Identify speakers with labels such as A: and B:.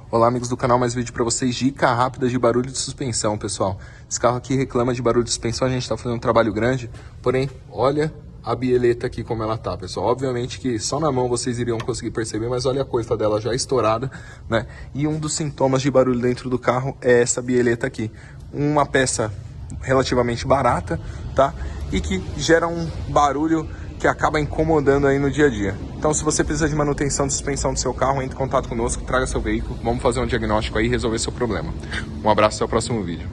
A: Olá amigos do canal, mais vídeo para vocês, dica rápida de barulho de suspensão, pessoal. Esse carro aqui reclama de barulho de suspensão, a gente está fazendo um trabalho grande, porém, olha a bieleta aqui como ela tá, pessoal. Obviamente que só na mão vocês iriam conseguir perceber, mas olha a coifa dela já estourada, né? E um dos sintomas de barulho dentro do carro é essa bieleta aqui. Uma peça relativamente barata, tá? E que gera um barulho que acaba incomodando aí no dia a dia. Então, se você precisa de manutenção de suspensão do seu carro, entre em contato conosco, traga seu veículo, vamos fazer um diagnóstico aí e resolver seu problema. Um abraço, até o próximo vídeo.